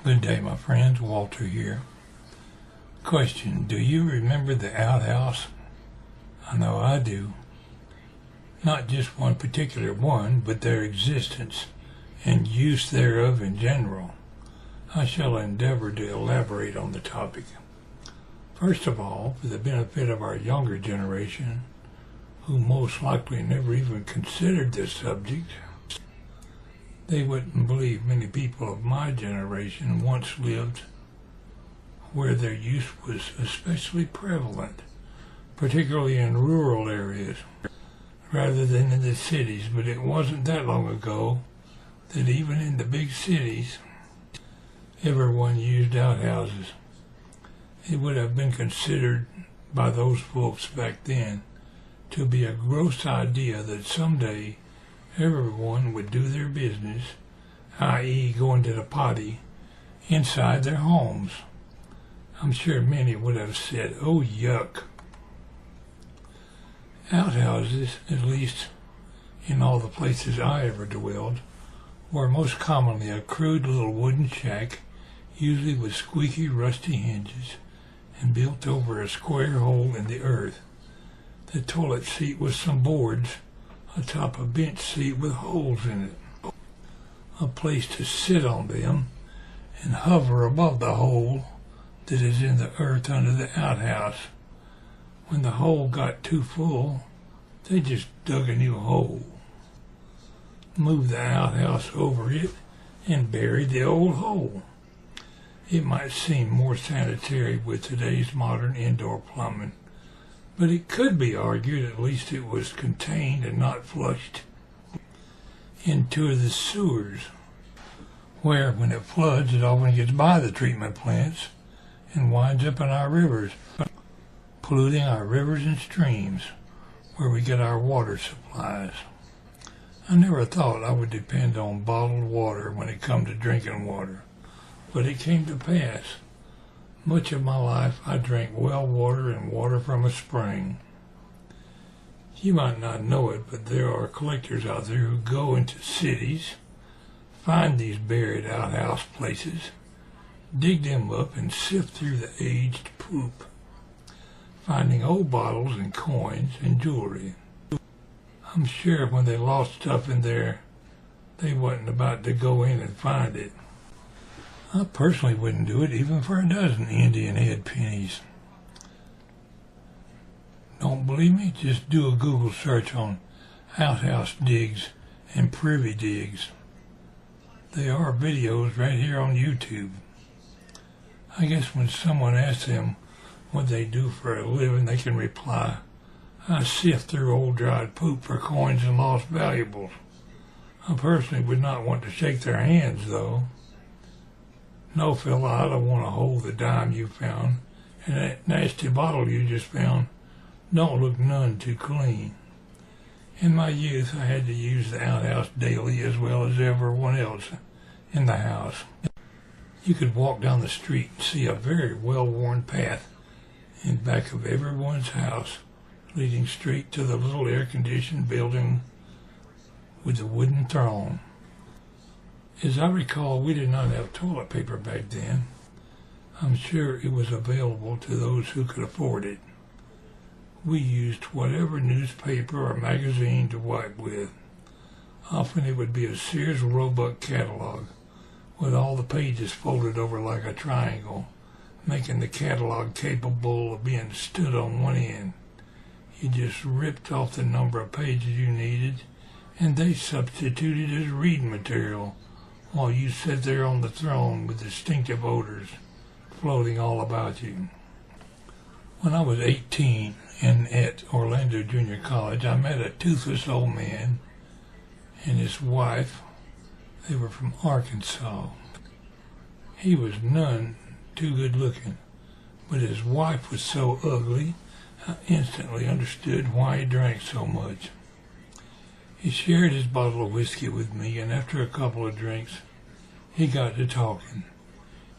Good day, my friends. Walter here. Question: do you remember the outhouse? I know I do. Not just one particular one, but their existence and use thereof in general. I shall endeavor to elaborate on the topic. First of all, for the benefit of our younger generation, who most likely never even considered this subject, they wouldn't believe many people of my generation once lived where their use was especially prevalent, particularly in rural areas, rather than in the cities. But it wasn't that long ago that even in the big cities, everyone used outhouses. It would have been considered by those folks back then to be a gross idea that someday everyone would do their business, i.e. going to the potty, inside their homes. I'm sure many would have said, "Oh, yuck." Outhouses, at least in all the places I ever dwelled, were most commonly a crude little wooden shack, usually with squeaky, rusty hinges, and built over a square hole in the earth. The toilet seat was some boards atop a bench seat with holes in it, a place to sit on them and hover above the hole that is in the earth under the outhouse. When the hole got too full, they just dug a new hole, moved the outhouse over it, and buried the old hole. It might seem more sanitary with today's modern indoor plumbing, but it could be argued at least it was contained and not flushed into the sewers, where when it floods it often gets by the treatment plants and winds up in our rivers, polluting our rivers and streams where we get our water supplies. I never thought I would depend on bottled water when it come to drinking water, but it came to pass. Much of my life I drank well water and water from a spring. You might not know it, but there are collectors out there who go into cities, find these buried outhouse places, dig them up, and sift through the aged poop, finding old bottles and coins and jewelry. I'm sure when they lost stuff in there, they wasn't about to go in and find it. I personally wouldn't do it even for a dozen Indian head pennies. Don't believe me? Just do a Google search on outhouse digs and privy digs. There are videos right here on YouTube. I guess when someone asks them what they do for a living, they can reply, "I sift through old dried poop for coins and lost valuables." I personally would not want to shake their hands, though. No, fella, I don't want to hold the dime you found, and that nasty bottle you just found don't look none too clean. In my youth, I had to use the outhouse daily as well as everyone else in the house. You could walk down the street and see a very well-worn path in back of everyone's house, leading straight to the little air-conditioned building with the wooden throne. As I recall, we did not have toilet paper back then. I'm sure it was available to those who could afford it. We used whatever newspaper or magazine to wipe with. Often it would be a Sears Roebuck catalog with all the pages folded over like a triangle, making the catalog capable of being stood on one end. You just ripped off the number of pages you needed, and they substituted as reading material while you sat there on the throne with distinctive odors floating all about you. When I was 18 and at Orlando Junior College, I met a toothless old man and his wife. They were from Arkansas. He was none too good looking, but his wife was so ugly, I instantly understood why he drank so much. He shared his bottle of whiskey with me, and after a couple of drinks, he got to talking.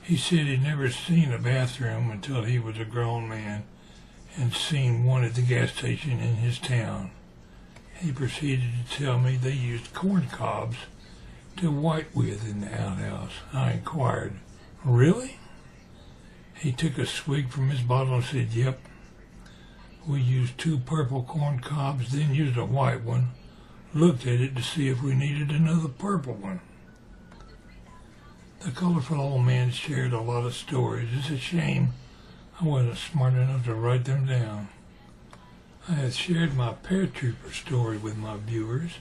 He said he'd never seen a bathroom until he was a grown man and seen one at the gas station in his town. He proceeded to tell me they used corn cobs to wipe with in the outhouse. I inquired, Really? He took a swig from his bottle and said, yep. We used 2 purple corn cobs, then used a white one. Looked at it to see if we needed another purple one. The colorful old man shared a lot of stories. It's a shame I wasn't smart enough to write them down. I had shared my paratrooper story with my viewers,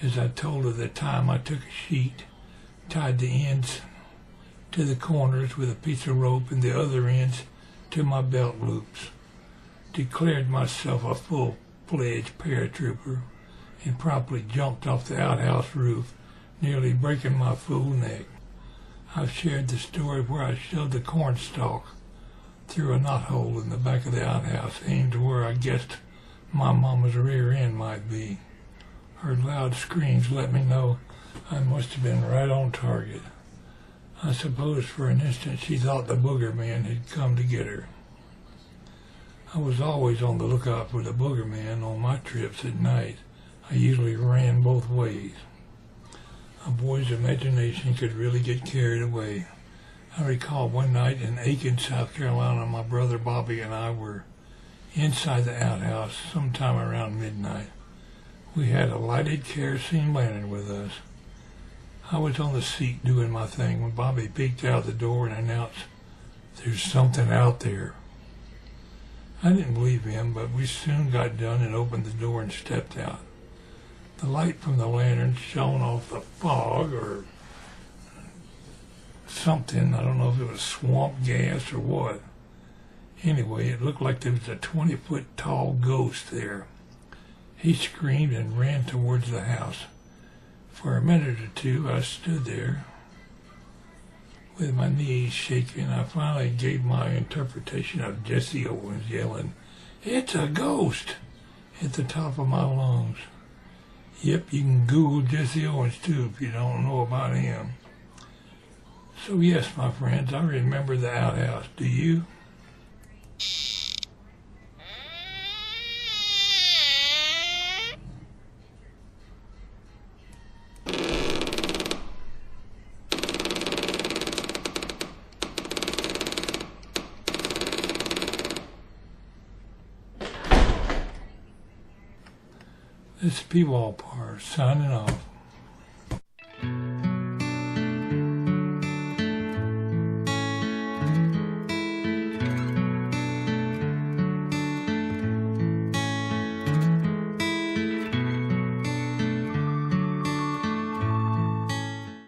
as I told of the time I took a sheet, tied the ends to the corners with a piece of rope and the other ends to my belt loops, declared myself a full-fledged paratrooper, and promptly jumped off the outhouse roof, nearly breaking my fool neck. I've shared the story where I shoved a cornstalk through a knothole in the back of the outhouse, aimed where I guessed my mama's rear end might be. Her loud screams let me know I must have been right on target. I suppose for an instant she thought the booger man had come to get her. I was always on the lookout for the booger man on my trips at night. I usually ran both ways. A boy's imagination could really get carried away. I recall one night in Aiken, South Carolina, my brother Bobby and I were inside the outhouse sometime around midnight. We had a lighted kerosene lantern with us. I was on the seat doing my thing when Bobby peeked out the door and announced, "There's something out there." I didn't believe him, but we soon got done and opened the door and stepped out. The light from the lantern shone off the fog or something. I don't know if it was swamp gas or what. Anyway, it looked like there was a 20-foot tall ghost there. He screamed and ran towards the house. For a minute or two, I stood there with my knees shaking. I finally gave my interpretation of Jesse Owens yelling, "It's a ghost!" at the top of my lungs. Yep, you can Google Jesse Owens too if you don't know about him. So yes, my friends, I remember the outhouse. Do you? This is Pwalpar signing off.